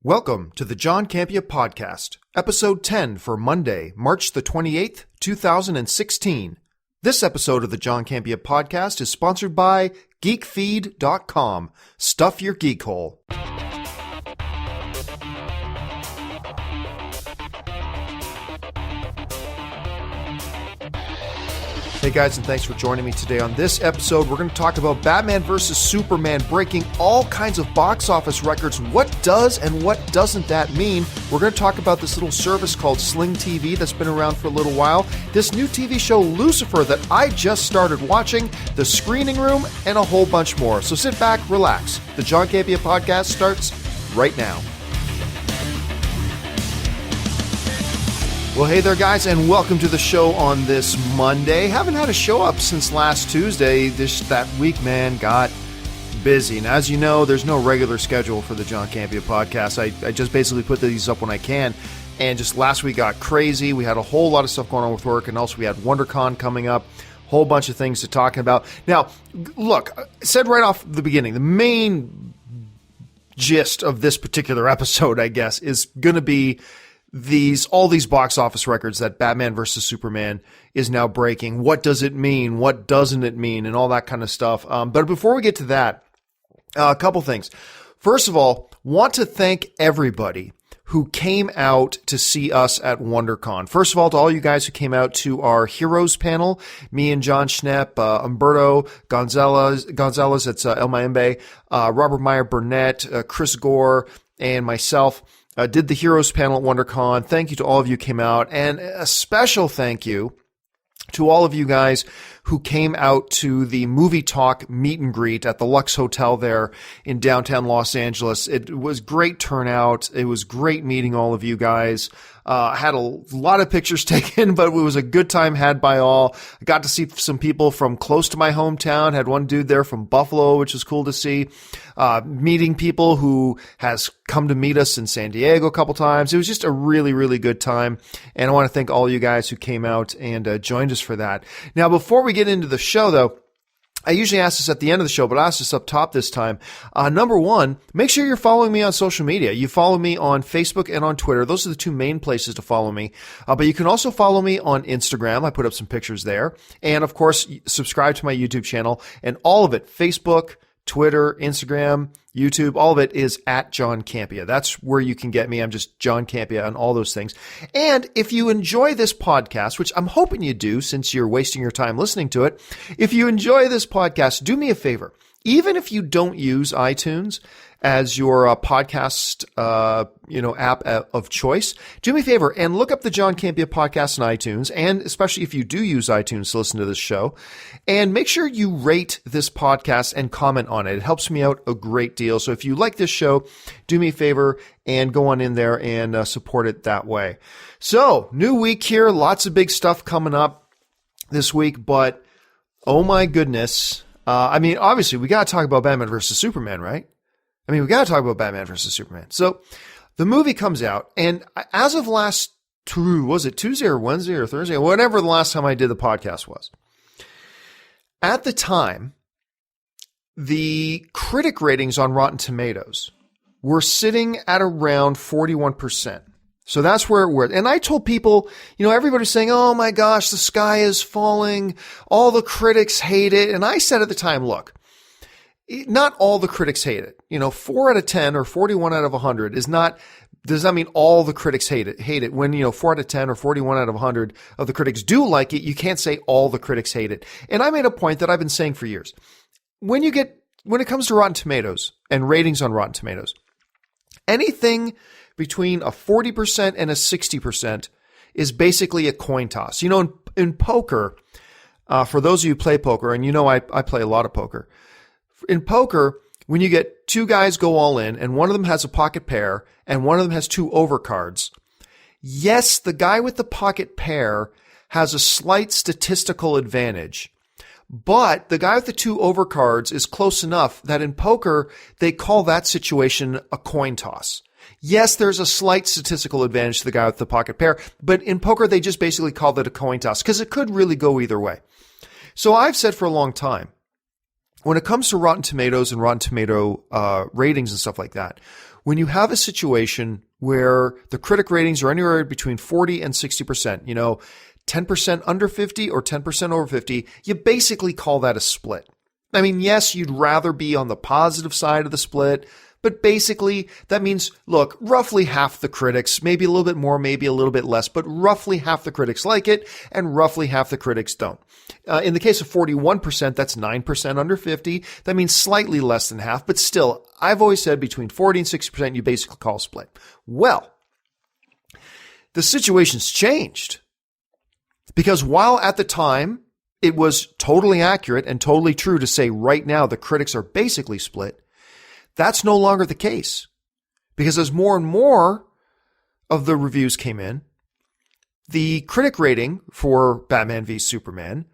Welcome to the John Campea Podcast, episode 10 for Monday, March the 28th, 2016. This episode of the John Campea Podcast is sponsored by GeekFeed.com. Stuff your geek hole. Hey guys, and thanks for joining me today. On this episode, we're going to talk about Batman vs. Superman breaking all kinds of box office records. What does and what doesn't that mean? We're going to talk about this little service called Sling TV that's been around for a little while, this new TV show Lucifer that I just started watching, the screening room, and a whole bunch more. So sit back, relax. The John Campea Podcast starts right now. Well, hey there, guys, and welcome to the show on this Monday. Haven't had a show up since last Tuesday. That week, man, got busy. And as you know, there's no regular schedule for the John Campea Podcast. I just basically put these up when I can. And just last week got crazy. We had a whole lot of stuff going on with work, and also we had Wondercon coming up. Whole bunch of things to talk about. Now, look, I said right off the beginning, the main gist of this particular episode, I guess, is going to be all these box office records that Batman vs. Superman is now breaking. What does it mean? What doesn't it mean? And all that kind of stuff. But before we get to that, a couple things. First of all, want to thank everybody who came out to see us at Wondercon. First of all, to all you guys who came out to our Heroes panel, me and John Schnepp, Umberto Gonzalez, that's El Mayimbe, Robert Meyer Burnett, Chris Gore, and myself. Did the Heroes panel at WonderCon. Thank you to all of you who came out, and a special thank you to all of you guys who came out to the Movie Talk meet and greet at the Lux Hotel there in downtown Los Angeles. It was great turnout. It was great meeting all of you guys. Had a lot of pictures taken, but it was a good time had by all. I got to see some people from close to my hometown. Had one dude there from Buffalo, which was cool to see. Meeting people who has come to meet us in San Diego a couple times. It was just a really, really good time. And I want to thank all you guys who came out and joined us for that. Now, before we get into the show, though, I usually ask this at the end of the show, but I asked this up top this time. Number one, make sure you're following me on social media. You follow me on Facebook and on Twitter. Those are the two main places to follow me. But you can also follow me on Instagram. I put up some pictures there. And of course, subscribe to my YouTube channel, and all of it, Facebook, Twitter, Instagram, YouTube, all of it is at John Campea. That's where you can get me. I'm just John Campea on all those things. And if you enjoy this podcast, which I'm hoping you do since you're wasting your time listening to it, if you enjoy this podcast, do me a favor. Even if you don't use iTunes as your podcast, app of choice, do me a favor and look up the John Campea Podcast on iTunes, and especially if you do use iTunes to listen to this show, and make sure you rate this podcast and comment on it. It helps me out a great deal. So if you like this show, do me a favor and go on in there and support it that way. So, new week here, lots of big stuff coming up this week, but oh my goodness. Obviously, we got to talk about Batman versus Superman, right? We got to talk about Batman versus Superman. So the movie comes out, and as of was it Tuesday or Wednesday or Thursday, whatever the last time I did the podcast was, at the time, the critic ratings on Rotten Tomatoes were sitting at around 41%. So that's where it was. And I told people, everybody's saying, oh my gosh, the sky is falling. All the critics hate it. And I said at the time, look, not all the critics hate it. 4 out of 10 or 41 out of 100 does not mean all the critics hate it. When, 4 out of 10 or 41 out of 100 of the critics do like it, you can't say all the critics hate it. And I made a point that I've been saying for years. When it comes to Rotten Tomatoes and ratings on Rotten Tomatoes, anything between a 40% and a 60% is basically a coin toss. In poker, for those of you who play poker, and I play a lot of poker. In poker, when you get two guys go all in, and one of them has a pocket pair, and one of them has two overcards, yes, the guy with the pocket pair has a slight statistical advantage. But the guy with the two overcards is close enough that in poker, they call that situation a coin toss. Yes, there's a slight statistical advantage to the guy with the pocket pair, but in poker, they just basically call that a coin toss because it could really go either way. So I've said for a long time, when it comes to Rotten Tomatoes and Rotten Tomato ratings and stuff like that, when you have a situation where the critic ratings are anywhere between 40 and 60%, 10% under 50 or 10% over 50, you basically call that a split. I mean, yes, you'd rather be on the positive side of the split, but basically that means, look, roughly half the critics, maybe a little bit more, maybe a little bit less, but roughly half the critics like it and roughly half the critics don't. In the case of 41%, that's 9% under 50. That means slightly less than half, but still, I've always said between 40 and 60%, you basically call a split. Well, the situation's changed because while at the time it was totally accurate and totally true to say right now the critics are basically split, that's no longer the case because as more and more of the reviews came in, the critic rating for Batman v Superman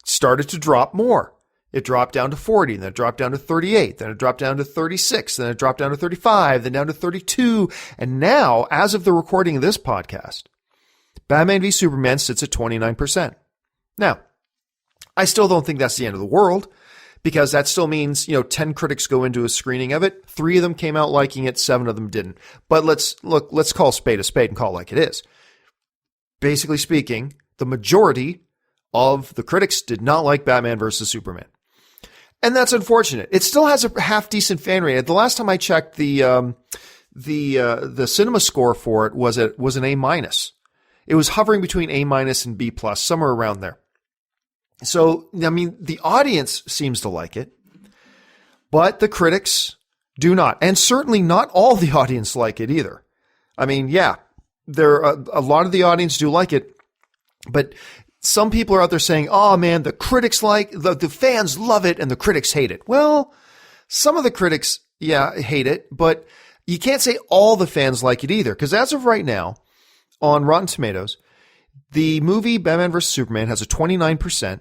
started to drop more. It dropped down to 40, then it dropped down to 38, then it dropped down to 36, then it dropped down to 35, then down to 32. And now, as of the recording of this podcast, Batman v Superman sits at 29%. Now, I still don't think that's the end of the world because that still means, 10 critics go into a screening of it. 3 of them came out liking it, 7 of them didn't. But let's call a spade and call it like it is. Basically speaking, the majority of the critics did not like Batman versus Superman. And that's unfortunate. It still has a half decent fan rating. The last time I checked, the cinema score for it was an A-. It was hovering between A- and B+, somewhere around there. So, I mean, the audience seems to like it, but the critics do not. And certainly not all the audience like it either. I mean, yeah, a lot of the audience do like it, but some people are out there saying, oh man, the critics the fans love it and the critics hate it. Well, some of the critics, hate it, but you can't say all the fans like it either. Because as of right now, on Rotten Tomatoes, the movie Batman vs. Superman has a 29%,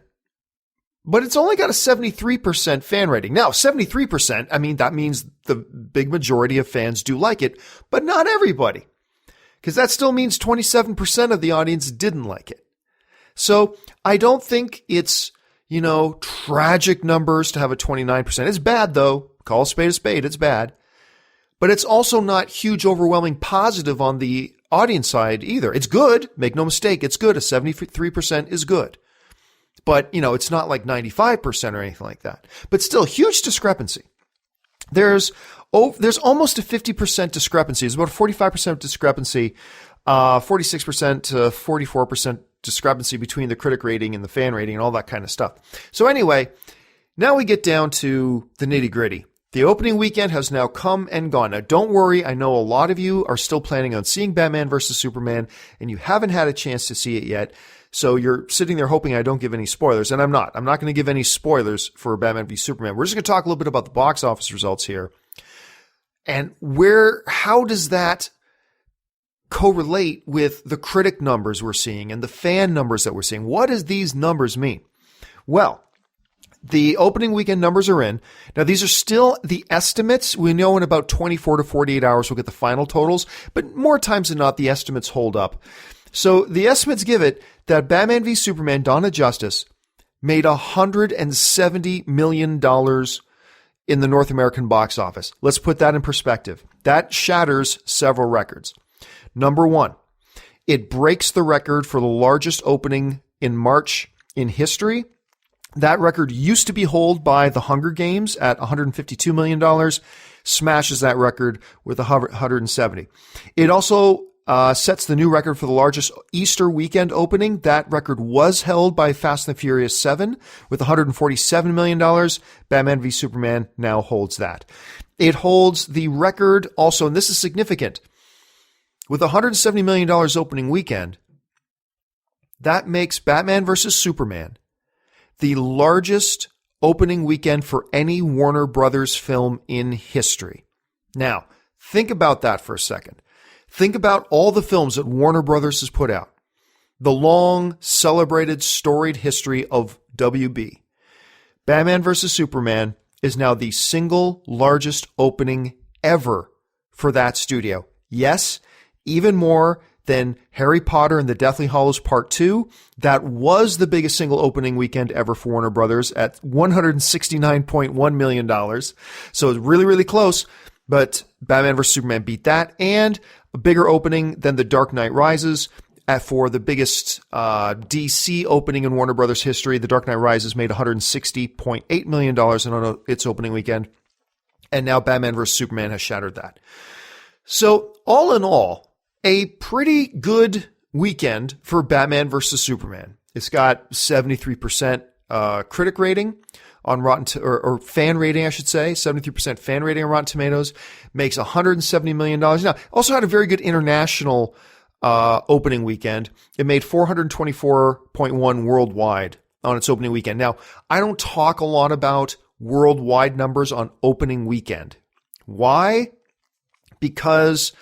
but it's only got a 73% fan rating. Now, 73%, I mean, that means the big majority of fans do like it, but not everybody. Because that still means 27% of the audience didn't like it. So I don't think it's, tragic numbers to have a 29%. It's bad though. Call a spade, it's bad. But it's also not huge, overwhelming positive on the audience side either. It's good. Make no mistake. It's good. A 73% is good. But, it's not like 95% or anything like that. But still, huge discrepancy. There's almost a 50% discrepancy. It's about a 45% discrepancy, 46% to 44% discrepancy between the critic rating and the fan rating and all that kind of stuff. So anyway, now we get down to the nitty gritty. The opening weekend has now come and gone. Now don't worry, I know a lot of you are still planning on seeing Batman vs. Superman and you haven't had a chance to see it yet. So you're sitting there hoping I don't give any spoilers, and I'm not. I'm not going to give any spoilers for Batman v Superman. We're just going to talk a little bit about the box office results here. And how does that correlate with the critic numbers we're seeing and the fan numbers that we're seeing? What does these numbers mean? Well, the opening weekend numbers are in. Now, these are still the estimates. We know in about 24 to 48 hours we'll get the final totals, but more times than not, the estimates hold up. So the estimates give it that Batman v Superman Dawn of Justice made $170 million in the North American box office. Let's put that in perspective. That shatters several records. Number one, it breaks the record for the largest opening in March in history. That record used to be held by The Hunger Games at $152 million, smashes that record with $170. It also sets the new record for the largest Easter weekend opening. That record was held by Fast and the Furious 7 with $147 million. Batman v Superman now holds that. It holds the record also, and this is significant, with $170 million opening weekend. That makes Batman vs. Superman the largest opening weekend for any Warner Brothers film in history. Now, think about that for a second. Think about all the films that Warner Brothers has put out. The long, celebrated, storied history of WB. Batman vs. Superman is now the single largest opening ever for that studio. Yes, even more than Harry Potter and the Deathly Hallows Part 2. That was the biggest single opening weekend ever for Warner Brothers at $169.1 million. So it's really, really close. But Batman vs. Superman beat that, and a bigger opening than The Dark Knight Rises. For the biggest DC opening in Warner Brothers history, The Dark Knight Rises made $160.8 million on its opening weekend. And now Batman vs. Superman has shattered that. So all in all, a pretty good weekend for Batman vs. Superman. It's got 73% critic rating on Rotten, or fan rating, I should say, 73% fan rating on Rotten Tomatoes, makes $170 million. Now, also had a very good international opening weekend. It made 424.1 worldwide on its opening weekend. Now, I don't talk a lot about worldwide numbers on opening weekend. Why? Because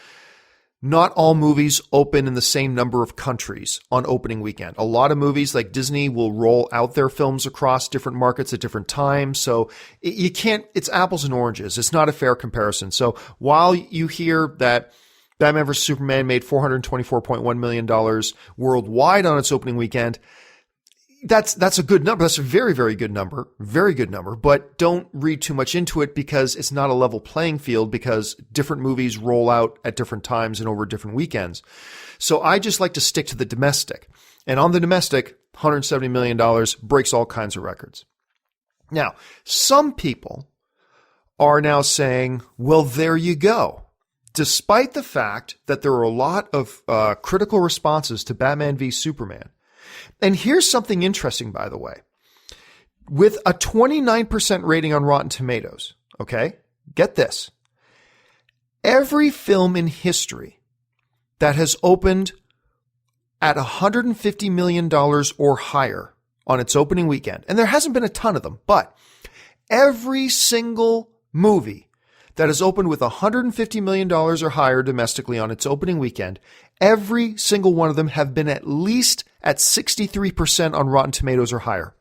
not all movies open in the same number of countries on opening weekend. A lot of movies, like Disney, will roll out their films across different markets at different times. So you can't, it's apples and oranges. It's not a fair comparison. So while you hear that Batman vs. Superman made $424.1 million worldwide on its opening weekend, that's a good number. That's a very, very good number. Very good number. But don't read too much into it, because it's not a level playing field, because different movies roll out at different times and over different weekends. So I just like to stick to the domestic. And on the domestic, $170 million breaks all kinds of records. Now, some people are now saying, well, there you go. Despite the fact that there are a lot of critical responses to Batman v Superman. And here's something interesting, by the way. With a 29% rating on Rotten Tomatoes, okay, get this. Every film in history that has opened at $150 million or higher on its opening weekend, and there hasn't been a ton of them, but every single movie that has opened with $150 million or higher domestically on its opening weekend, every single one of them have been at least at 63% on Rotten Tomatoes or higher.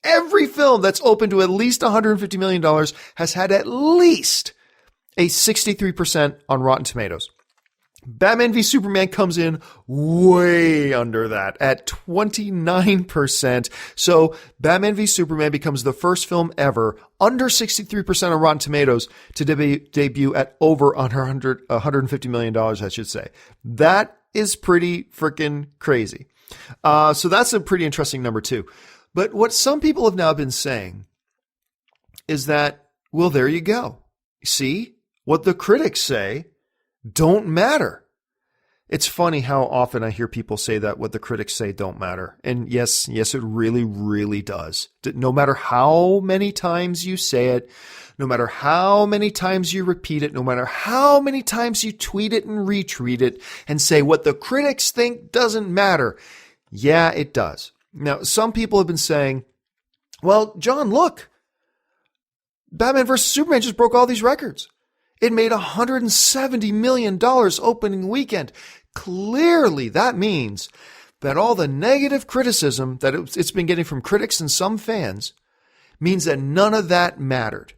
Every film that's opened to at least $150 million has had at least a 63% on Rotten Tomatoes. Batman v Superman comes in way under that at 29%. So Batman v Superman becomes the first film ever under 63% on Rotten Tomatoes to debut at over $150 million, I should say. That is pretty freaking crazy. So that's a pretty interesting number too. But what some people have now been saying is that, well, there you go. See, what the critics say don't matter. It's funny how often I hear people say that what the critics say don't matter. And yes, it really, really does. No matter how many times you say it, no matter how many times you repeat it, no matter how many times you tweet it and retweet it and say what the critics think doesn't matter. Yeah, it does. Now, some people have been saying, well, John, look, Batman vs. Superman just broke all these records. It made $170 million opening weekend. Clearly, that means that all the negative criticism that it's been getting from critics and some fans means that none of that mattered.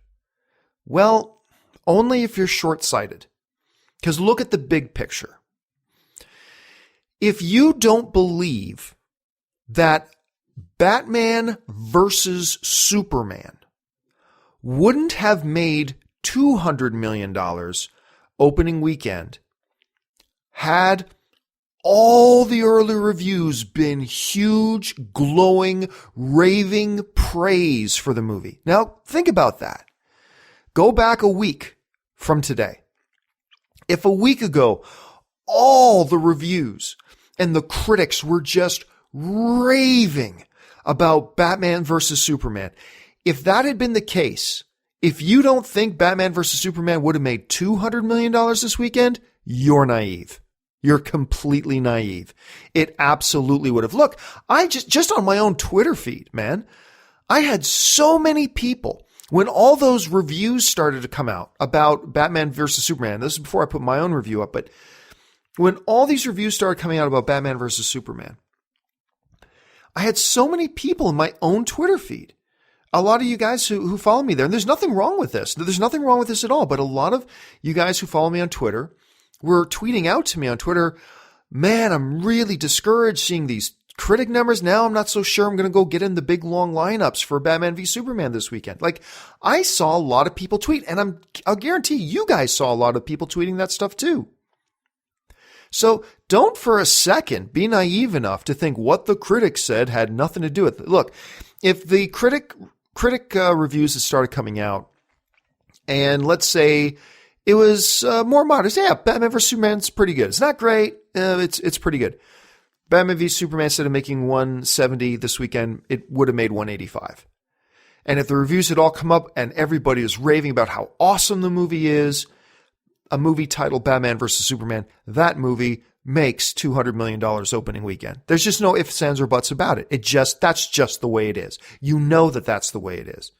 Well, only if you're short-sighted. Because look at the big picture. If you don't believe that Batman versus Superman wouldn't have made $200 million opening weekend had all the early reviews been huge, glowing, raving praise for the movie. Now, think about that. Go back a week from today. If a week ago, all the reviews and the critics were just raving about Batman versus Superman, if that had been the case, if you don't think Batman versus Superman would have made $200 million this weekend, you're naive. You're completely naive. It absolutely would have. Look, I just on my own Twitter feed, man, I had so many people when all those reviews started to come out about Batman versus Superman. This is before I put my own review up, but when all these reviews started coming out about Batman versus Superman, I had so many people in my own Twitter feed. A lot of you guys who follow me there, and there's nothing wrong with this. There's nothing wrong with this at all. But a lot of you guys who follow me on Twitter were tweeting out to me on Twitter, man, I'm really discouraged seeing these critic numbers, now I'm not so sure I'm going to go get in the big long lineups for Batman v Superman this weekend. Like, I saw a lot of people tweet, and I'll guarantee you guys saw a lot of people tweeting that stuff too. So don't for a second be naive enough to think what the critics said had nothing to do with it. Look, if the critic reviews had started coming out, and let's say it was more modest, yeah, Batman vs Superman's pretty good. It's not great, it's pretty good. Batman v Superman, instead of making 170 this weekend, it would have made 185. And if the reviews had all come up and everybody was raving about how awesome the movie is, a movie titled Batman vs Superman, that movie makes $200 million opening weekend. There's just no ifs, ands, or buts about it. That's just the way it is. You know that that's the way it is.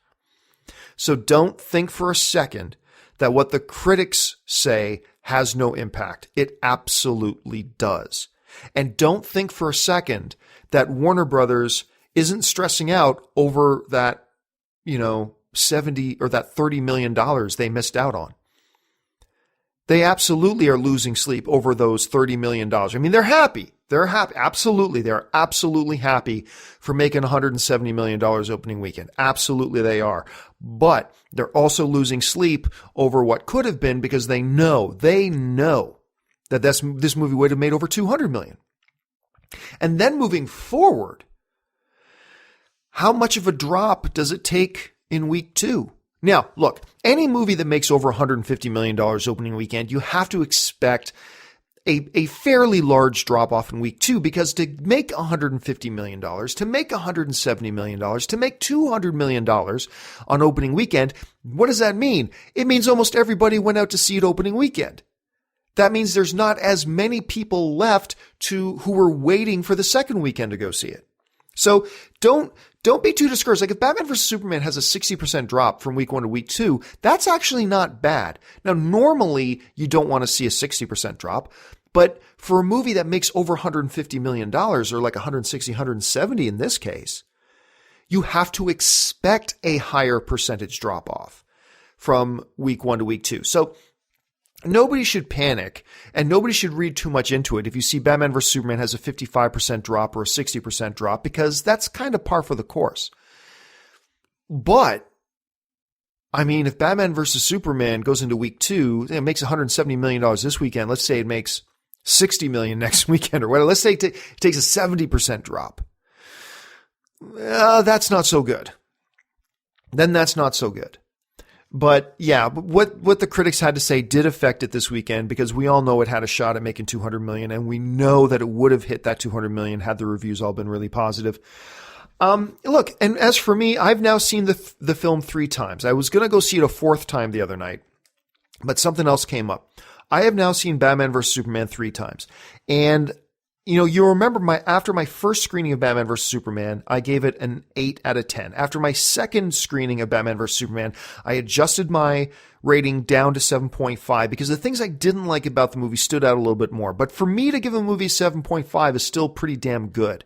So don't think for a second that what the critics say has no impact. It absolutely does. And don't think for a second that Warner Brothers isn't stressing out over that, 70 or that $30 million they missed out on. They absolutely are losing sleep over those $30 million. I mean, they're happy. They're happy. Absolutely. They're absolutely happy for making $170 million opening weekend. Absolutely they are. But they're also losing sleep over what could have been, because they know that this movie would have made over $200 million. And then moving forward, how much of a drop does it take in week 2? Now, look, any movie that makes over $150 million opening weekend, you have to expect a fairly large drop off in week 2, because to make $150 million, to make $170 million, to make $200 million on opening weekend, what does that mean? It means almost everybody went out to see it opening weekend. That means there's not as many people left who were waiting for the second weekend to go see it. So don't be too discouraged. Like, if Batman vs Superman has a 60% drop from week 1 to week 2, that's actually not bad. Now, normally you don't want to see a 60% drop, but for a movie that makes over $150 million, or like 160, 170 in this case, you have to expect a higher percentage drop off from week 1 to week 2. So nobody should panic, and nobody should read too much into it if you see Batman vs Superman has a 55% drop or a 60% drop, because that's kind of par for the course. But, I mean, if Batman vs Superman goes into week 2, it makes $170 million this weekend. Let's say it makes $60 million next weekend, or whatever. Let's say it takes a 70% drop. That's not so good. Then that's not so good. But yeah, what the critics had to say did affect it this weekend, because we all know it had a shot at making $200 million, and we know that it would have hit that $200 million had the reviews all been really positive. Look, and as for me, I've now seen the film 3 times. I was going to go see it a 4th time the other night, but something else came up. I have now seen Batman vs Superman 3 times. And you remember after my first screening of Batman vs Superman, I gave it an 8 out of 10. After my second screening of Batman vs Superman, I adjusted my rating down to 7.5, because the things I didn't like about the movie stood out a little bit more. But for me to give a movie 7.5 is still pretty damn good.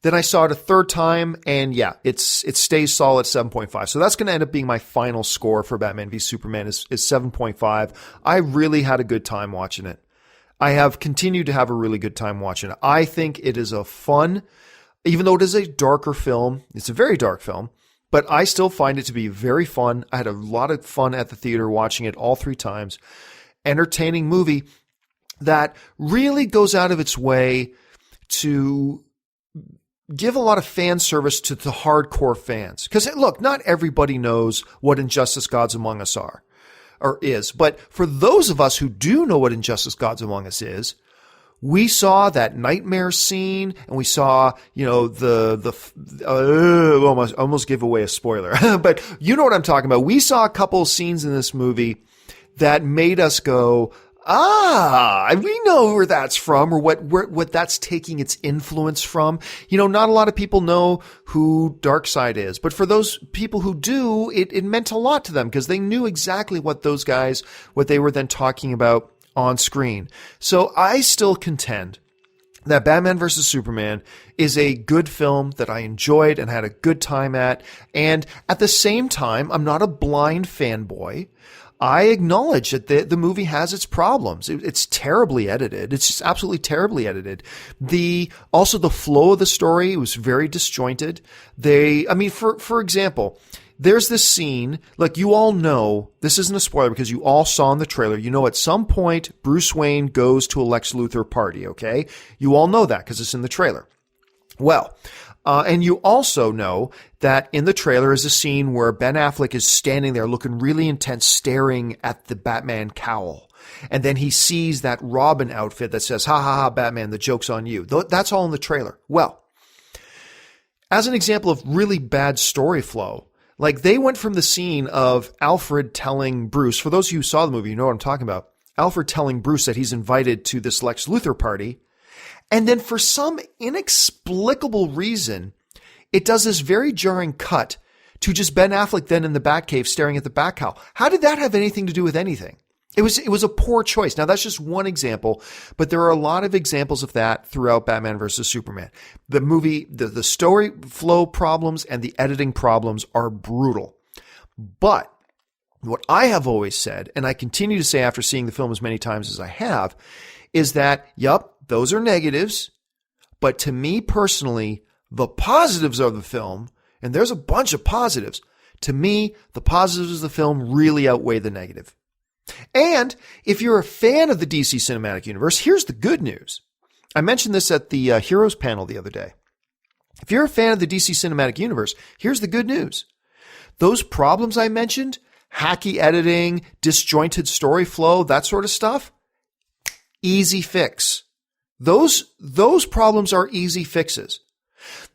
Then I saw it a 3rd time, and yeah, it stays solid 7.5. So that's going to end up being my final score for Batman v Superman is 7.5. I really had a good time watching it. I have continued to have a really good time watching it. I think it is a fun, even though it is a darker film, it's a very dark film, but I still find it to be very fun. I had a lot of fun at the theater watching it all 3 times. Entertaining movie that really goes out of its way to give a lot of fan service to the hardcore fans. Because look, not everybody knows what Injustice Gods Among Us are. Or is. But for those of us who do know what Injustice Gods Among Us is, we saw that nightmare scene, and we saw, almost give away a spoiler, but you know what I'm talking about. We saw a couple of scenes in this movie that made us go, we know where that's from, or what that's taking its influence from. Not a lot of people know who Darkseid is, but for those people who do, it meant a lot to them, because they knew exactly what they were then talking about on screen. So I still contend that Batman vs. Superman is a good film that I enjoyed and had a good time at. And at the same time, I'm not a blind fanboy. I acknowledge that the movie has its problems. It's terribly edited. It's just absolutely terribly edited. Also the flow of the story was very disjointed. For example, there's this scene, like you all know, this isn't a spoiler because you all saw in the trailer, you know at some point Bruce Wayne goes to a Lex Luthor party, okay? You all know that because it's in the trailer. Well, and you also know that in the trailer is a scene where Ben Affleck is standing there looking really intense, staring at the Batman cowl. And then he sees that Robin outfit that says, ha ha ha, Batman, the joke's on you. That's all in the trailer. Well, as an example of really bad story flow, like they went from the scene of Alfred telling Bruce, for those of you who saw the movie, you know what I'm talking about, Alfred telling Bruce that he's invited to this Lex Luthor party. And then for some inexplicable reason, it does this very jarring cut to just Ben Affleck then in the Batcave staring at the Batcowl. How did that have anything to do with anything? It was a poor choice. Now that's just one example, but there are a lot of examples of that throughout Batman versus Superman. The movie, the story flow problems and the editing problems are brutal. But what I have always said, and I continue to say after seeing the film as many times as I have, is that, yup, those are negatives, but to me personally, the positives of the film, and there's a bunch of positives, to me, the positives of the film really outweigh the negative. And if you're a fan of the DC Cinematic Universe, here's the good news. I mentioned this at the Heroes panel the other day. If you're a fan of the DC Cinematic Universe, here's the good news. Those problems I mentioned, hacky editing, disjointed story flow, that sort of stuff, easy fix. Those problems are easy fixes.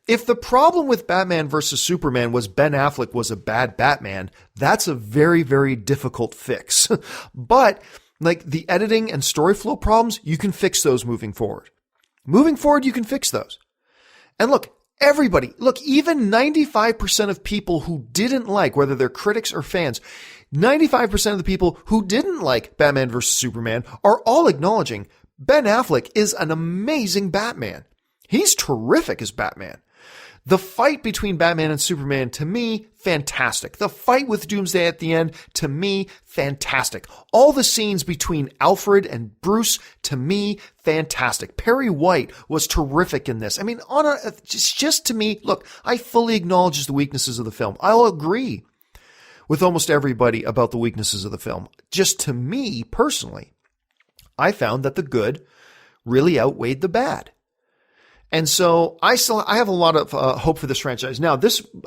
If the problem with Batman versus Superman was Ben Affleck was a bad Batman, that's a very, very difficult fix. But like the editing and story flow problems, you can fix those moving forward. Moving forward, you can fix those. And look, even 95% of people who didn't like, whether they're critics or fans, 95% of the people who didn't like Batman versus Superman are all acknowledging Ben Affleck is an amazing Batman. He's terrific as Batman. The fight between Batman and Superman, to me, fantastic. The fight with Doomsday at the end, to me, fantastic. All the scenes between Alfred and Bruce, to me, fantastic. Perry White was terrific in this. I mean, just to me, look, I fully acknowledge the weaknesses of the film. I'll agree with almost everybody about the weaknesses of the film. Just to me, personally, I found that the good really outweighed the bad. And so I have a lot of hope for this franchise. Now,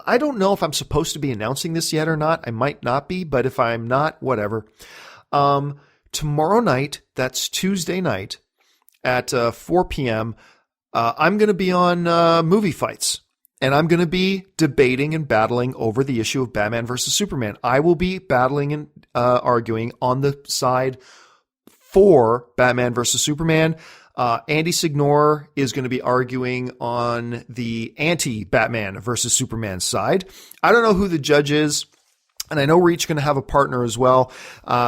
I don't know if I'm supposed to be announcing this yet or not. I might not be, but if I'm not, whatever. Tomorrow night, that's Tuesday night at 4 p.m., I'm going to be on Movie Fights. And I'm going to be debating and battling over the issue of Batman versus Superman. I will be battling and arguing on the side for Batman versus Superman. Andy Signor is going to be arguing on the anti-Batman versus Superman side. I don't know who the judge is, and I know we're each going to have a partner as well.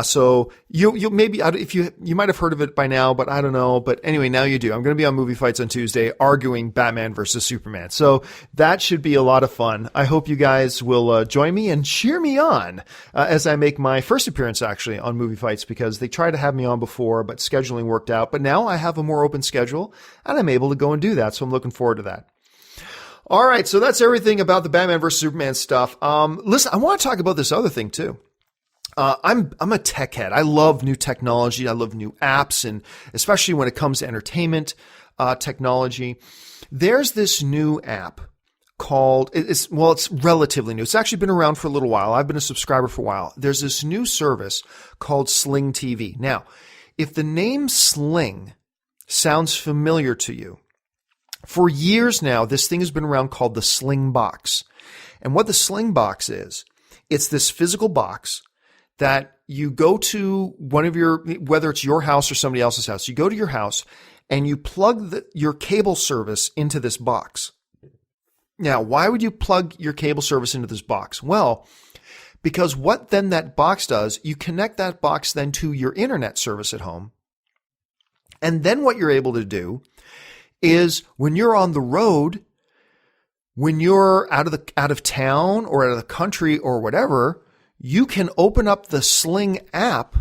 So you maybe, if you might have heard of it by now, but I don't know. But anyway, now you do. I'm going to be on Movie Fights on Tuesday arguing Batman versus Superman. So that should be a lot of fun. I hope you guys will join me and cheer me on as I make my first appearance actually on Movie Fights, because they tried to have me on before, but scheduling worked out. But now I have a more open schedule and I'm able to go and do that. So I'm looking forward to that. All right, so that's everything about the Batman versus Superman stuff. Listen, I want to talk about this other thing too. I'm a tech head. I love new technology. I love new apps, and especially when it comes to entertainment technology. There's this new app called, it's relatively new. It's actually been around for a little while. I've been a subscriber for a while. There's this new service called Sling TV. Now, if the name Sling sounds familiar to you, for years now, this thing has been around called the Sling Box. And what the Sling Box is, it's this physical box that you go to one of whether it's your house or somebody else's house, you go to your house and you plug your cable service into this box. Now, why would you plug your cable service into this box? Well, because what then that box does, you connect that box then to your internet service at home. And then what you're able to do is when you're on the road, when you're out of town or out of the country or whatever, you can open up the Sling app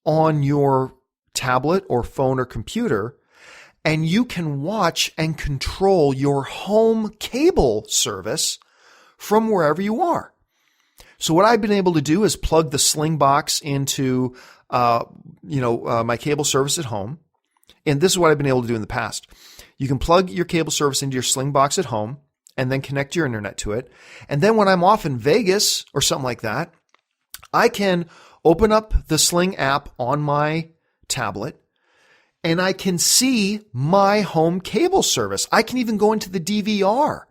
on your tablet or phone or computer, and you can watch and control your home cable service from wherever you are. So what I've been able to do is plug the Sling box into, my cable service at home. And this is what I've been able to do in the past. You can plug your cable service into your Sling box at home and then connect your internet to it. And then when I'm off in Vegas or something like that, I can open up the Sling app on my tablet and I can see my home cable service. I can even go into the DVR.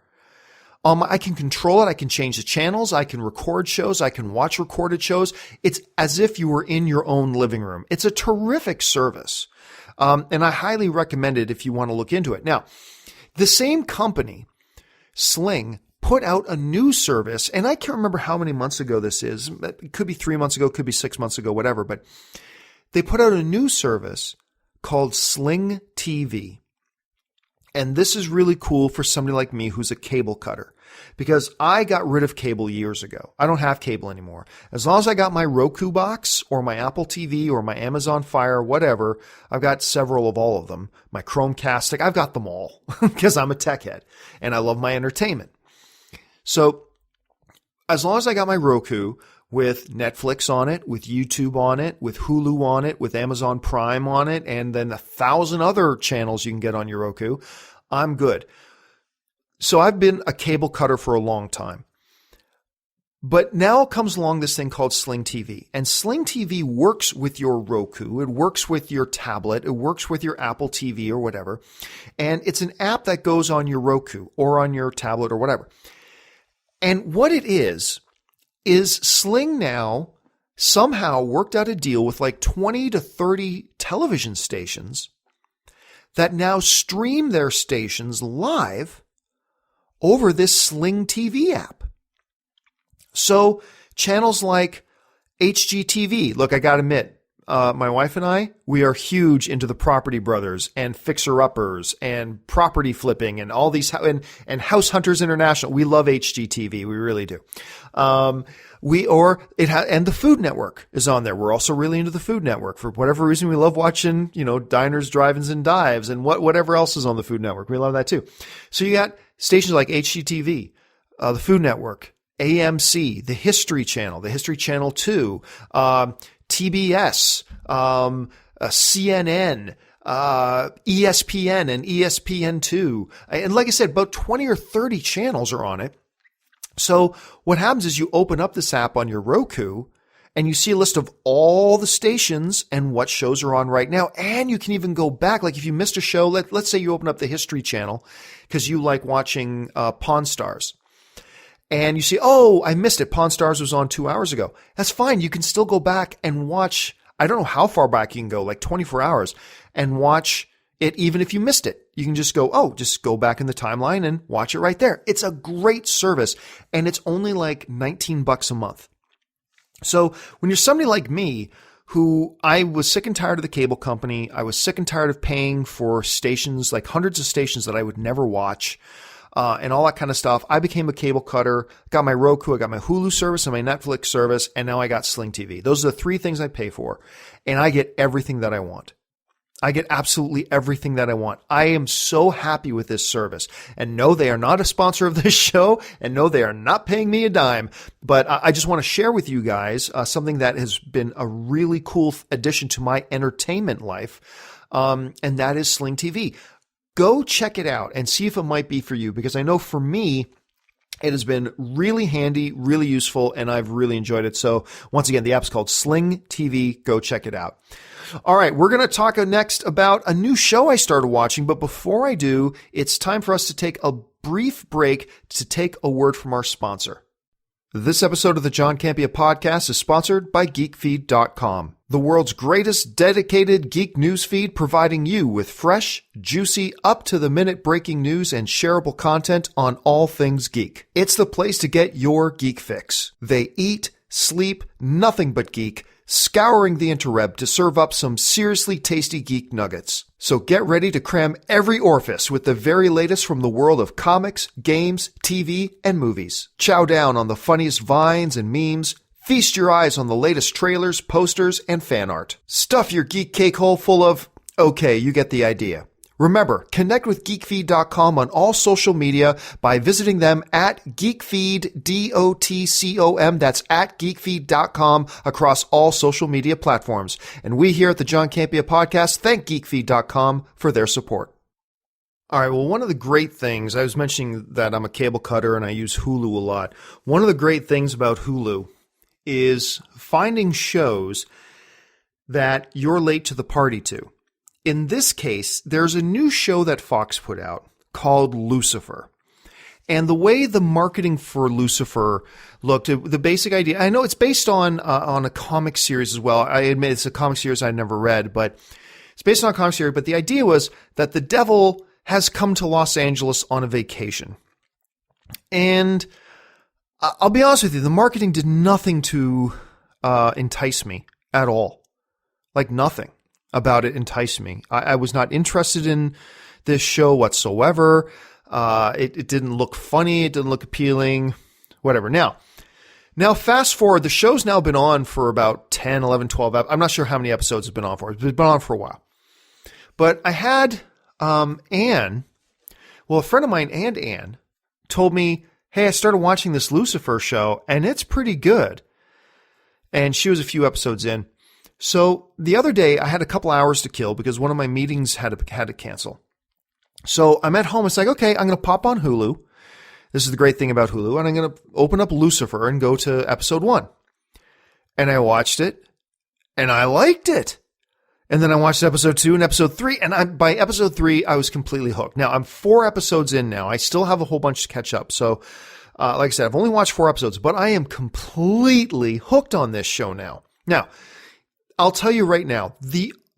I can control it. I can change the channels. I can record shows. I can watch recorded shows. It's as if you were in your own living room. It's a terrific service. And I highly recommend it if you want to look into it. Now, the same company, Sling, put out a new service, and I can't remember how many months ago this is. It could be 3 months ago, it could be 6 months ago, whatever. But they put out a new service called Sling TV. And this is really cool for somebody like me who's a cable cutter, because I got rid of cable years ago. I don't have cable anymore. As long as I got my Roku box or my Apple TV or my Amazon Fire, whatever, I've got several of all of them. My Chromecast, I've got them all because I'm a tech head and I love my entertainment. So as long as I got my Roku with Netflix on it, with YouTube on it, with Hulu on it, with Amazon Prime on it, and then 1,000 other channels you can get on your Roku, I'm good. So I've been a cable cutter for a long time. But now comes along this thing called Sling TV. And Sling TV works with your Roku. It works with your tablet. It works with your Apple TV or whatever. And it's an app that goes on your Roku or on your tablet or whatever. And what it is Sling now somehow worked out a deal with like 20 to 30 television stations that now stream their stations live over this Sling TV app. So channels like HGTV, look, I got to admit, my wife and I, we are huge into the Property Brothers and Fixer Uppers and property flipping and all these, and House Hunters International. We love HGTV. We really do. And the Food Network is on there. We're also really into the Food Network. For whatever reason, we love watching, diners, drive-ins, and dives and whatever else is on the Food Network. We love that too. So you got stations like HGTV, the Food Network, AMC, the History Channel, the History Channel 2, TBS, CNN, ESPN and ESPN2. And like I said, about 20 or 30 channels are on it. So what happens is you open up this app on your Roku and you see a list of all the stations and what shows are on right now. And you can even go back. Like if you missed a show, let's say you open up the History Channel because you like watching Pawn Stars. And you see, oh, I missed it. Pawn Stars was on 2 hours ago. That's fine. You can still go back and watch. I don't know how far back you can go, like 24 hours, and watch it even if you missed it. You can just go back in the timeline and watch it right there. It's a great service, and it's only like $19 a month. So when you're somebody like me, who I was sick and tired of the cable company, I was sick and tired of paying for stations, like hundreds of stations that I would never watch, and all that kind of stuff. I became a cable cutter, got my Roku, I got my Hulu service and my Netflix service, and now I got Sling TV. Those are the three things I pay for, and I get everything that I want. I get absolutely everything that I want. I am so happy with this service. And no, they are not a sponsor of this show, and no, they are not paying me a dime. But I just want to share with you guys something that has been a really cool addition to my entertainment life, and that is Sling TV. Go check it out and see if it might be for you, because I know for me, it has been really handy, really useful, and I've really enjoyed it. So once again, the app's called Sling TV. Go check it out. All right, we're going to talk next about a new show I started watching. But before I do, it's time for us to take a brief break to take a word from our sponsor. This episode of the John Campea Podcast is sponsored by GeekFeed.com, the world's greatest dedicated geek news feed, providing you with fresh, juicy, up-to-the-minute breaking news and shareable content on all things geek. It's the place to get your geek fix. They eat, sleep, nothing but geek, scouring the interweb to serve up some seriously tasty geek nuggets. So get ready to cram every orifice with the very latest from the world of comics, games, TV, and movies. Chow down on the funniest vines and memes, Feast your eyes on the latest trailers, posters, and fan art. Stuff your geek cake hole full of... Okay, you get the idea. Remember, connect with geekfeed.com on all social media by visiting them at geekfeed.com. That's at geekfeed.com across all social media platforms. And we here at the John Campea Podcast thank geekfeed.com for their support. All right, well, one of the great things, I was mentioning that I'm a cable cutter and I use Hulu a lot. One of the great things about Hulu is finding shows that you're late to the party to. In this case, there's a new show that Fox put out called Lucifer. And the way the marketing for Lucifer looked, the basic idea, I know it's based on a comic series as well. I admit it's a comic series I never read, but it's based on a comic series. But the idea was that the devil has come to Los Angeles on a vacation. And I'll be honest with you, the marketing did nothing to entice me at all. Like nothing about it enticed me. I was not interested in this show whatsoever. It didn't look funny. It didn't look appealing, whatever. Now fast forward, the show's now been on for about 10, 11, 12, I'm not sure how many episodes it's been on for. It's been on for a while. But I had Anne, well, a friend of mine and Anne told me, hey, I started watching this Lucifer show and it's pretty good. And she was a few episodes in. So the other day I had a couple hours to kill because one of my meetings had to cancel. So I'm at home. It's like, okay, I'm going to pop on Hulu. This is the great thing about Hulu. And I'm going to open up Lucifer and go to episode 1. And I watched it and I liked it. And then I watched episode 2 and episode 3. And by episode 3, I was completely hooked. Now I'm 4 episodes in now. I still have a whole bunch to catch up. So, like I said, I've only watched 4 episodes, but I am completely hooked on this show now. Now, I'll tell you right now,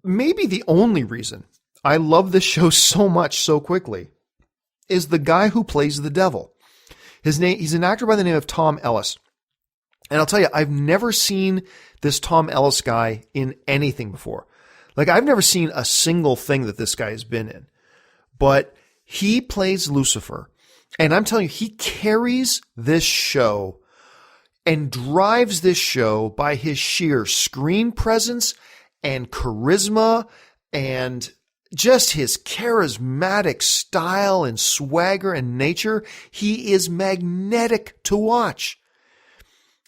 maybe the only reason I love this show so much so quickly is the guy who plays the devil. He's an actor by the name of Tom Ellis. And I'll tell you, I've never seen this Tom Ellis guy in anything before. Like, I've never seen a single thing that this guy has been in. But he plays Lucifer. And I'm telling you, he carries this show and drives this show by his sheer screen presence and charisma and just his charismatic style and swagger and nature. He is magnetic to watch.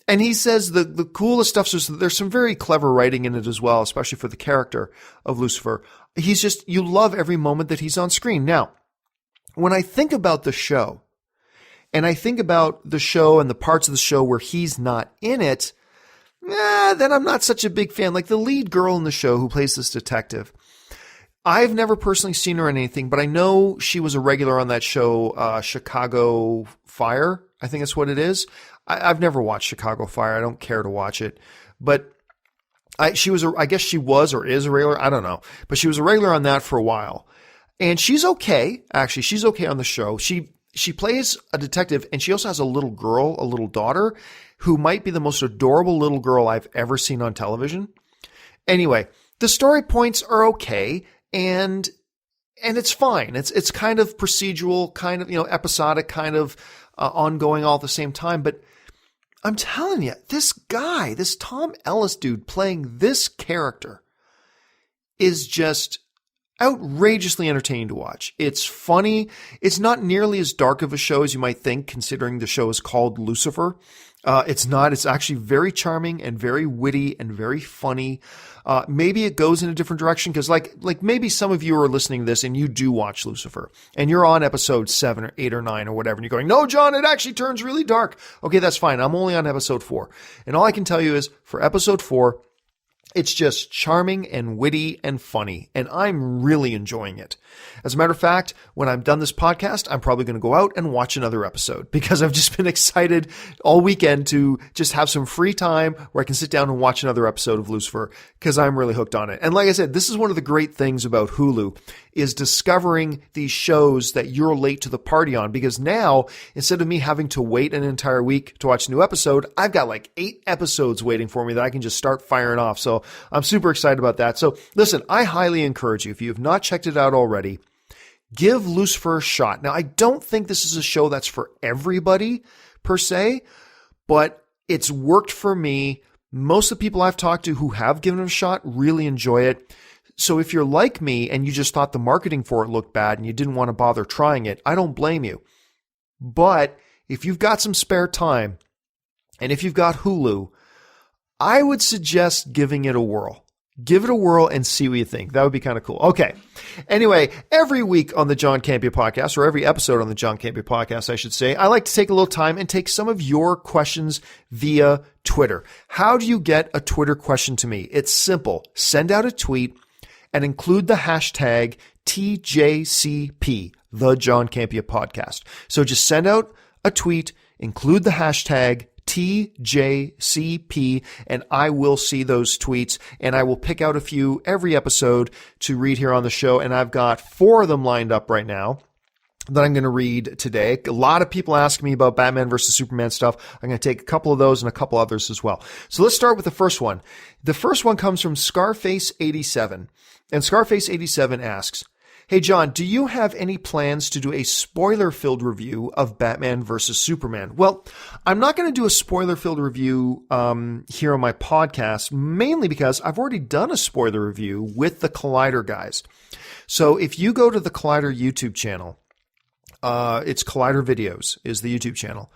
And he says the coolest stuff, so there's some very clever writing in it as well, especially for the character of Lucifer. He's just, you love every moment that he's on screen. Now, when I think about the show, and I think about the show and the parts of the show where he's not in it, then I'm not such a big fan. Like the lead girl in the show who plays this detective, I've never personally seen her in anything, but I know she was a regular on that show, Chicago Fire. I think that's what it is. I've never watched Chicago Fire. I don't care to watch it, but I guess she was or is a regular. I don't know, but she was a regular on that for a while, and she's okay. Actually, she's okay on the show. She plays a detective, and she also has a little girl, a little daughter, who might be the most adorable little girl I've ever seen on television. Anyway, the story points are okay, and it's fine. It's kind of procedural, kind of, episodic, kind of ongoing all at the same time. But I'm telling you, this guy, this Tom Ellis dude playing this character is just outrageously entertaining to watch. It's funny. It's not nearly as dark of a show as you might think, considering the show is called Lucifer. It's not. It's actually very charming and very witty and very funny. Maybe it goes in a different direction because like maybe some of you are listening to this and you do watch Lucifer and you're on episode 7 or 8 or 9 or whatever. And you're going, no, John, it actually turns really dark. Okay, that's fine. I'm only on episode 4. And all I can tell you is for episode 4, it's just charming and witty and funny, and I'm really enjoying it. As a matter of fact, when I'm done this podcast, I'm probably going to go out and watch another episode because I've just been excited all weekend to just have some free time where I can sit down and watch another episode of Lucifer because I'm really hooked on it. And like I said, this is one of the great things about Hulu is discovering these shows that you're late to the party on, because now instead of me having to wait an entire week to watch a new episode, I've got like 8 episodes waiting for me that I can just start firing off. So I'm super excited about that. So listen, I highly encourage you, if you have not checked it out already, give Lucifer a shot. Now, I don't think this is a show that's for everybody per se, but It's worked for me. Most of the people I've talked to who have given it a shot really enjoy it. So if you're like me and you just thought the marketing for it looked bad and you didn't want to bother trying it, I don't blame you. But if you've got some spare time and if you've got Hulu, I would suggest giving it a whirl. Give it a whirl and see what you think. That would be kind of cool. Okay. Anyway, every week on the John Campea Podcast, or every episode on the John Campea Podcast, I should say, I like to take a little time and take some of your questions via Twitter. How do you get a Twitter question to me? It's simple. Send out a tweet and include the hashtag TJCP, the John Campea Podcast. So just send out a tweet, include the hashtag TJCP, and I will see those tweets, and I will pick out a few every episode to read here on the show, and I've got 4 of them lined up right now that I'm going to read today. A lot of people ask me about Batman versus Superman stuff. I'm going to take a couple of those and a couple others as well. So let's start with the first one. The first one comes from Scarface87, and Scarface87 asks, "Hey, John, do you have any plans to do a spoiler-filled review of Batman versus Superman?" Well, I'm not going to do a spoiler-filled review here on my podcast, mainly because I've already done a spoiler review with the Collider guys. So if you go to the Collider YouTube channel, it's Collider Videos is the YouTube channel.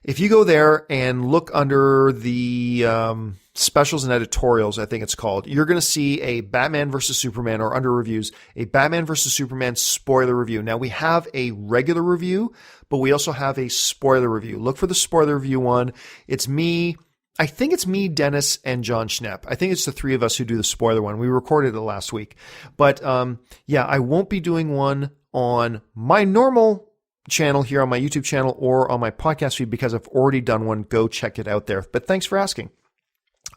If you go there and look under the specials and editorials, I think it's called, you're going to see a Batman versus Superman, or under reviews, a Batman versus Superman spoiler review. Now, we have a regular review, but we also have a spoiler review. Look for the spoiler review one. It's me. I think it's me, Dennis, and John Schnepp. I think it's the 3 of us who do the spoiler one. We recorded it last week. But yeah, I won't be doing one on my normal channel here on my YouTube channel or on my podcast feed because I've already done one. Go check it out there. But thanks for asking.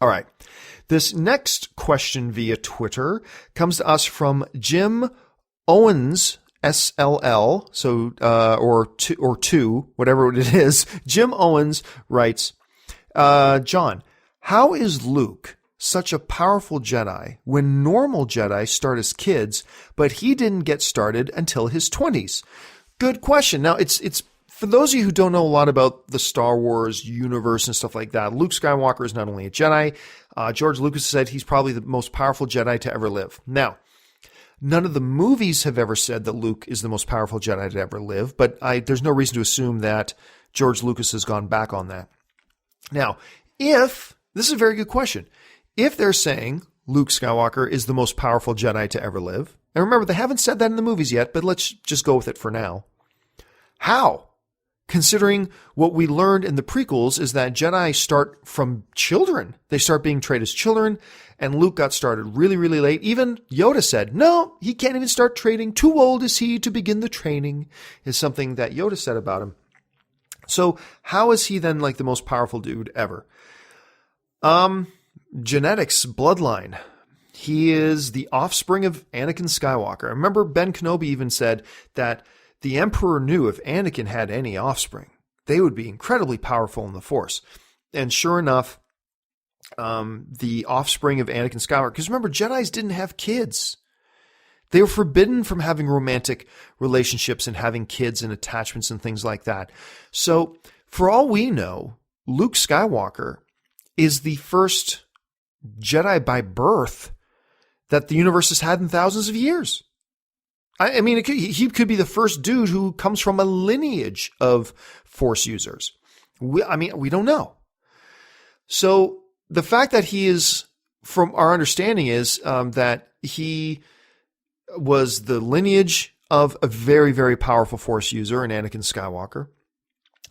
All right. This next question via Twitter comes to us from Jim Owens, SLL, so or two, whatever it is. Jim Owens writes, John, how is Luke such a powerful Jedi when normal Jedi start as kids, but he didn't get started until his 20s? Good question. Now, it's for those of you who don't know a lot about the Star Wars universe and stuff like that, Luke Skywalker is not only a Jedi. George Lucas said he's probably the most powerful Jedi to ever live. Now, none of the movies have ever said that Luke is the most powerful Jedi to ever live, but there's no reason to assume that George Lucas has gone back on that. Now, this is a very good question. If they're saying Luke Skywalker is the most powerful Jedi to ever live, and remember, they haven't said that in the movies yet, but let's just go with it for now. How? Considering what we learned in the prequels is that Jedi start from children. They start being trained as children, and Luke got started really, really late. Even Yoda said, no, he can't even start training. Too old is he to begin the training, is something that Yoda said about him. So how is he then like the most powerful dude ever? Genetics, bloodline. He is the offspring of Anakin Skywalker. I remember Ben Kenobi even said that the Emperor knew if Anakin had any offspring, they would be incredibly powerful in the Force. And sure enough, the offspring of Anakin Skywalker, because remember, Jedis didn't have kids. They were forbidden from having romantic relationships and having kids and attachments and things like that. So for all we know, Luke Skywalker is the first Jedi by birth that the universe has had in thousands of years. I mean, he could be the first dude who comes from a lineage of Force users. We don't know. So the fact that he is, from our understanding, is that he was the lineage of a very, very powerful Force user in Anakin Skywalker,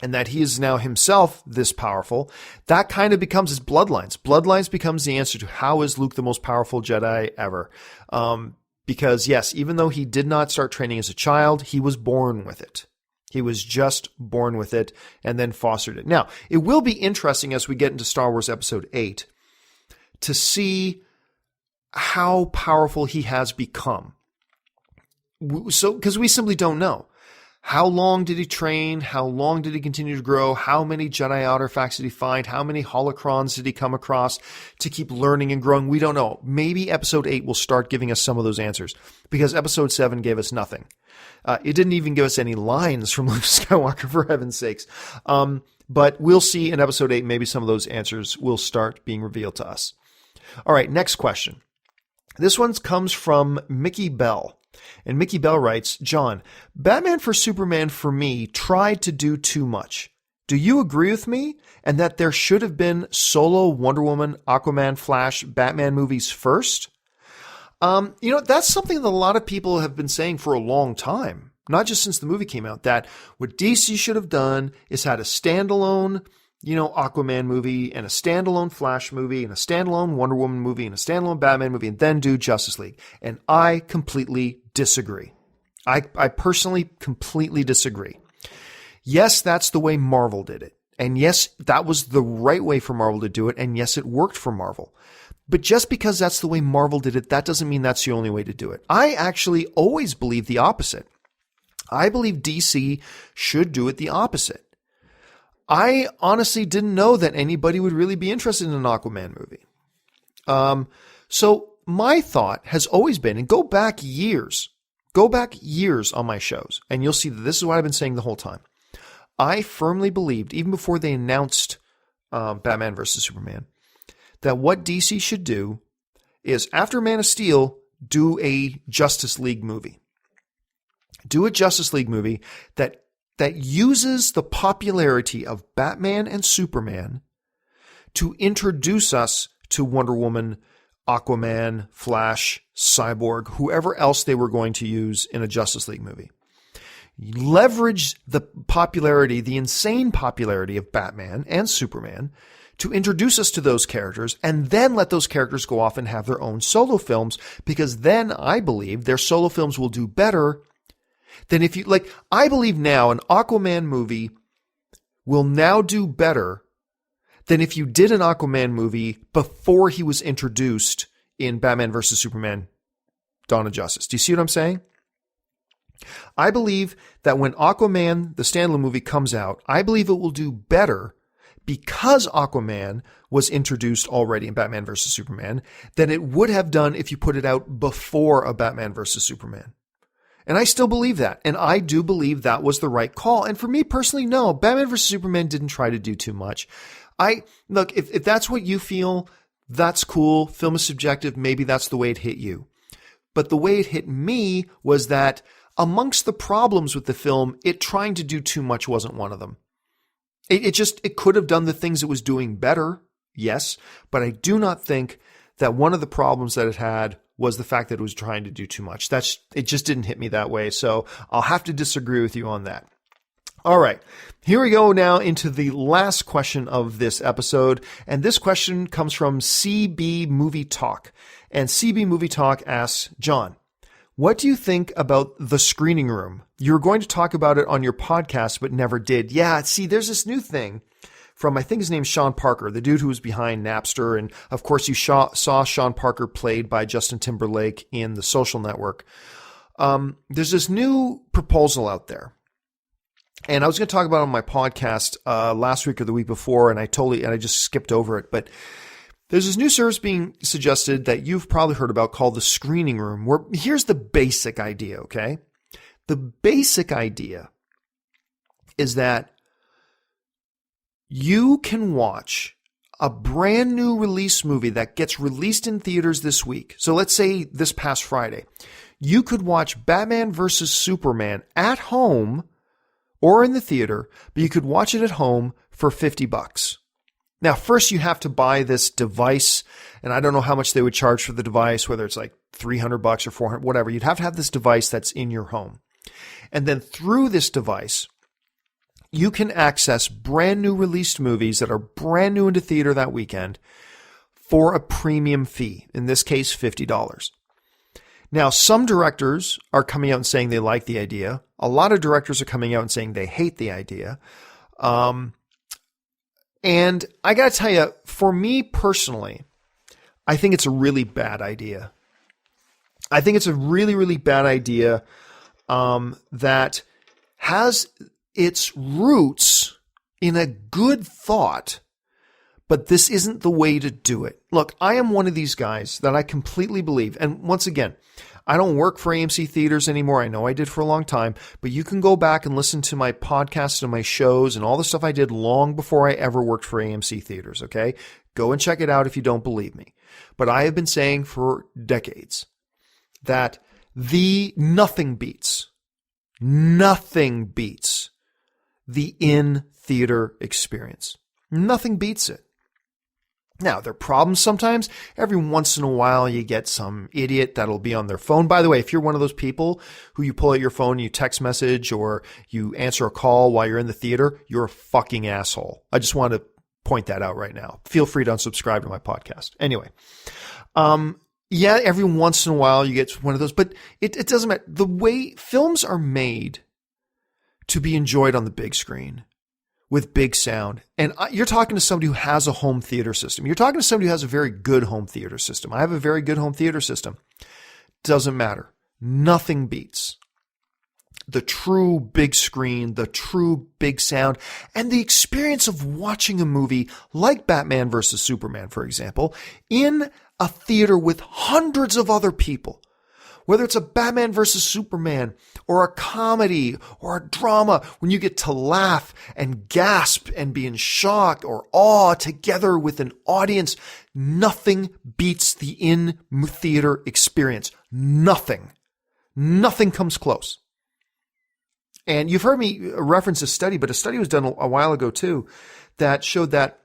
and that he is now himself this powerful, that kind of becomes his bloodlines. Bloodlines becomes the answer to how is Luke the most powerful Jedi ever. Because yes, even though he did not start training as a child, he was born with it. He was just born with it and then fostered it. Now, it will be interesting as we get into Star Wars Episode 8 to see how powerful he has become. So, because we simply don't know. How long did he train? How long did he continue to grow? How many Jedi artifacts did he find? How many holocrons did he come across to keep learning and growing? We don't know. Maybe Episode 8 will start giving us some of those answers, because Episode 7 gave us nothing. It didn't even give us any lines from Luke Skywalker, for heaven's sakes. But we'll see in episode 8, maybe some of those answers will start being revealed to us. All right, next question. This one comes from MickyBell. And MickyBell writes, John, Batman v Superman for me tried to do too much. Do you agree with me? And that there should have been solo Wonder Woman, Aquaman, Flash, Batman movies first? That's something that a lot of people have been saying for a long time. Not just since the movie came out, that what DC should have done is had a standalone, Aquaman movie and a standalone Flash movie and a standalone Wonder Woman movie and a standalone Batman movie and then do Justice League. And I completely disagree. I personally completely disagree. Yes, that's the way Marvel did it. And yes, that was the right way for Marvel to do it. And yes, it worked for Marvel. But just because that's the way Marvel did it, that doesn't mean that's the only way to do it. I actually always believe the opposite. I believe DC should do it the opposite. I honestly didn't know that anybody would really be interested in an Aquaman movie. So my thought has always been, and go back years on my shows, and you'll see that this is what I've been saying the whole time. I firmly believed, even before they announced Batman vs. Superman, that what DC should do is, after Man of Steel, do a Justice League movie. Do a Justice League movie that uses the popularity of Batman and Superman to introduce us to Wonder Woman, Aquaman, Flash, Cyborg, whoever else they were going to use in a Justice League movie. Leverage the popularity, the insane popularity of Batman and Superman to introduce us to those characters, and then let those characters go off and have their own solo films, because then I believe their solo films will do better than if you, I believe now an Aquaman movie will now do better than if you did an Aquaman movie before he was introduced in Batman vs. Superman, Dawn of Justice. Do you see what I'm saying? I believe that when Aquaman, the standalone movie, comes out, I believe it will do better because Aquaman was introduced already in Batman vs. Superman than it would have done if you put it out before a Batman vs. Superman. And I still believe that. And I do believe that was the right call. And for me personally, no, Batman vs. Superman didn't try to do too much. Look, if that's what you feel, that's cool. Film is subjective. Maybe that's the way it hit you. But the way it hit me was that amongst the problems with the film, it trying to do too much wasn't one of them. It could have done the things it was doing better, yes, but I do not think that one of the problems that it had was the fact that it was trying to do too much. It just didn't hit me that way, so I'll have to disagree with you on that. All right, here we go now into the last question of this episode, and this question comes from CBMovieTalk. And CBMovieTalk asks, John, what do you think about The Screening Room? You were going to talk about it on your podcast, but never did. Yeah, see, there's this new thing from, I think his name's Sean Parker, the dude who was behind Napster. And of course, you saw Sean Parker played by Justin Timberlake in The Social Network. There's this new proposal out there. And I was going to talk about it on my podcast last week or the week before, and I just skipped over it. But there's this new service being suggested that you've probably heard about called The Screening Room, where here's the basic idea, okay? The basic idea is that you can watch a brand new release movie that gets released in theaters this week. So let's say this past Friday. You could watch Batman vs. Superman at home or in the theater, but you could watch it at home for $50. Now, first you have to buy this device, and I don't know how much they would charge for the device, whether it's like $300 or $400, whatever. You'd have to have this device that's in your home. And then through this device, you can access brand new released movies that are brand new into theater that weekend for a premium fee, in this case, $50. Now, some directors are coming out and saying they like the idea. A lot of directors are coming out and saying they hate the idea. And I got to tell you, for me personally, I think it's a really bad idea. I think it's a really, really bad idea that has its roots in a good thought, but this isn't the way to do it. Look, I am one of these guys that I completely believe, and once again, I don't work for AMC Theaters anymore. I know I did for a long time, but you can go back and listen to my podcasts and my shows and all the stuff I did long before I ever worked for AMC Theaters, okay? Go and check it out if you don't believe me. But I have been saying for decades that nothing beats the in-theater experience. Nothing beats it. Now, there are problems sometimes. Every once in a while, you get some idiot that'll be on their phone. By the way, if you're one of those people who you pull out your phone, you text message, or you answer a call while you're in the theater, you're a fucking asshole. I just want to point that out right now. Feel free to unsubscribe to my podcast. Anyway, yeah, every once in a while you get one of those, but it doesn't matter. The way films are made to be enjoyed on the big screen with big sound. And you're talking to somebody who has a home theater system. You're talking to somebody who has a very good home theater system. I have a very good home theater system. Doesn't matter. Nothing beats the true big screen, the true big sound, and the experience of watching a movie like Batman versus Superman, for example, in a theater with hundreds of other people. Whether it's a Batman versus Superman or a comedy or a drama, when you get to laugh and gasp and be in shock or awe together with an audience, nothing beats the in-theater experience. Nothing. Nothing comes close. And you've heard me reference a study, but a study was done a while ago too that showed that,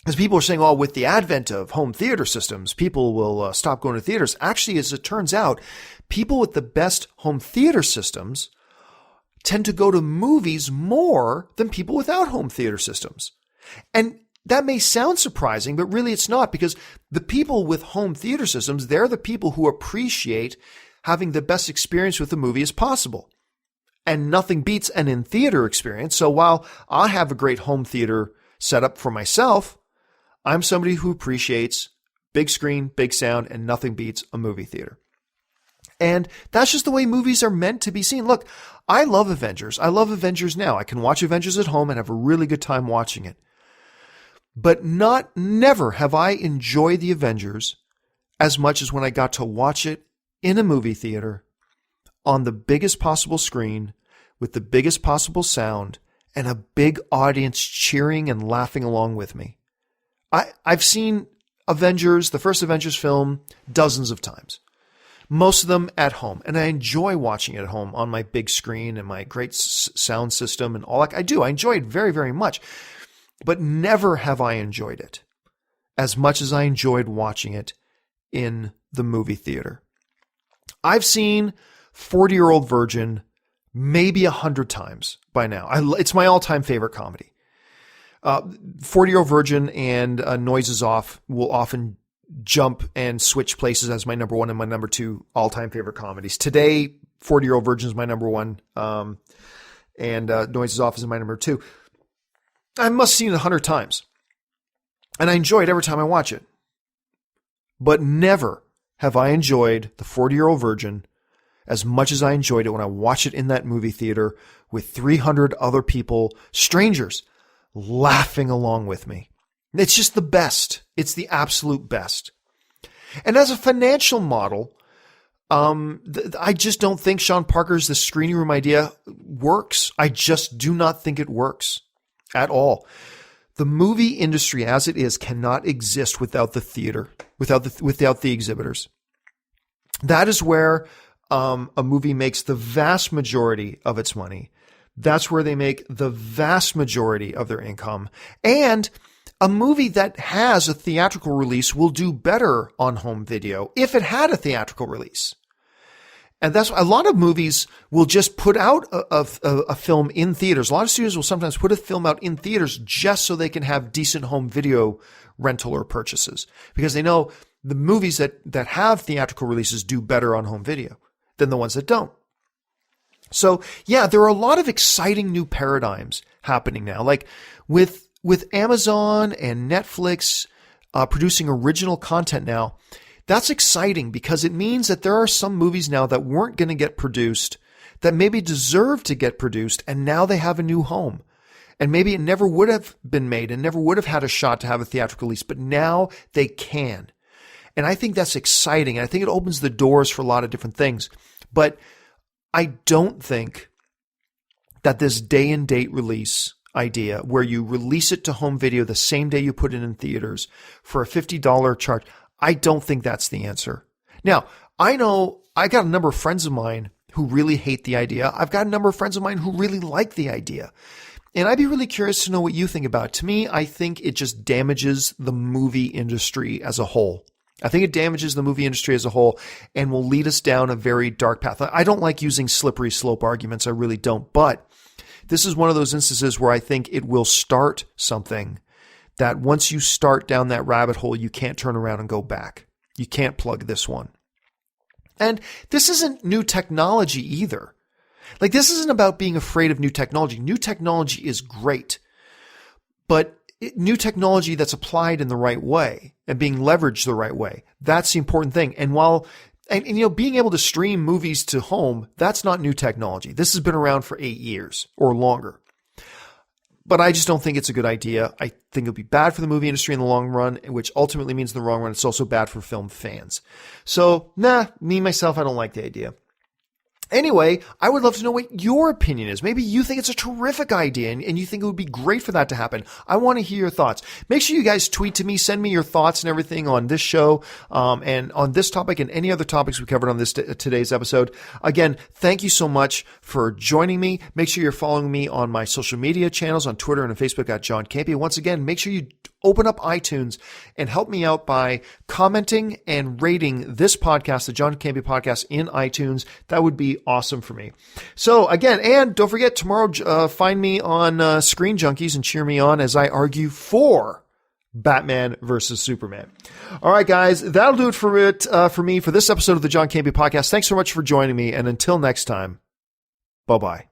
as people are saying, oh, with the advent of home theater systems, people will stop going to theaters. Actually, as it turns out, people with the best home theater systems tend to go to movies more than people without home theater systems. And that may sound surprising, but really it's not, because the people with home theater systems, they're the people who appreciate having the best experience with the movie as possible. And nothing beats an in-theater experience. So while I have a great home theater setup for myself, I'm somebody who appreciates big screen, big sound, and nothing beats a movie theater. And that's just the way movies are meant to be seen. Look, I love Avengers. I love Avengers now. I can watch Avengers at home and have a really good time watching it. But never have I enjoyed the Avengers as much as when I got to watch it in a movie theater on the biggest possible screen with the biggest possible sound and a big audience cheering and laughing along with me. I've seen Avengers, the first Avengers film, dozens of times. Most of them at home. And I enjoy watching it at home on my big screen and my great sound system and all that. I do. I enjoy it very, very much. But never have I enjoyed it as much as I enjoyed watching it in the movie theater. I've seen 40-Year-Old Virgin maybe 100 times by now. It's my all-time favorite comedy. 40-Year-Old Virgin and Noises Off will often jump and switch places as my number one and my number two all-time favorite comedies. Today, 40-Year-Old Virgin is my number one, and Noises Off is my number two. I must have seen it 100 times, and I enjoy it every time I watch it. But never have I enjoyed the 40-Year-Old Virgin as much as I enjoyed it when I watched it in that movie theater with 300 other people, strangers, laughing along with me. It's just the best. It's the absolute best. And as a financial model, I just don't think Sean Parker's The Screening Room idea works. I just do not think it works at all. The movie industry as it is cannot exist without the theater, without the exhibitors. That is where a movie makes the vast majority of its money. That's where they make the vast majority of their income. And a movie that has a theatrical release will do better on home video if it had a theatrical release. And that's why a lot of movies will just put out a film in theaters. A lot of studios will sometimes put a film out in theaters just so they can have decent home video rental or purchases, because they know the movies that have theatrical releases do better on home video than the ones that don't. So yeah, there are a lot of exciting new paradigms happening now, like with Amazon and Netflix producing original content now. That's exciting because it means that there are some movies now that weren't going to get produced, that maybe deserve to get produced, and now they have a new home. And maybe it never would have been made and never would have had a shot to have a theatrical release, but now they can. And I think that's exciting. I think it opens the doors for a lot of different things. But I don't think that this day and date release idea where you release it to home video the same day you put it in theaters for a $50 charge, I don't think that's the answer. Now, I know I got a number of friends of mine who really hate the idea. I've got a number of friends of mine who really like the idea. And I'd be really curious to know what you think about it. To me, I think it just damages the movie industry as a whole. I think it damages the movie industry as a whole and will lead us down a very dark path. I don't like using slippery slope arguments. I really don't. But this is one of those instances where I think it will start something that once you start down that rabbit hole, you can't turn around and go back. You can't plug this one. And this isn't new technology either. Like, this isn't about being afraid of new technology. New technology is great, but new technology that's applied in the right way and being leveraged the right way, that's the important thing. And being able to stream movies to home, that's not new technology. This has been around for 8 years or longer. But I just don't think it's a good idea. I think it'll be bad for the movie industry in the long run, which ultimately means in the long run, it's also bad for film fans. So, myself, I don't like the idea. Anyway, I would love to know what your opinion is. Maybe you think it's a terrific idea and you think it would be great for that to happen. I want to hear your thoughts. Make sure you guys tweet to me, send me your thoughts and everything on this show, and on this topic and any other topics we covered on this today's episode. Again, thank you so much for joining me. Make sure you're following me on my social media channels on Twitter and on Facebook at John Campea. Once again, make sure you open up iTunes and help me out by commenting and rating this podcast, the John Campea Podcast, in iTunes. That would be awesome for me. So again, and don't forget, tomorrow, find me on Screen Junkies and cheer me on as I argue for Batman versus Superman. All right, guys, that'll do it for me for this episode of the John Campea Podcast. Thanks so much for joining me, and until next time, bye-bye.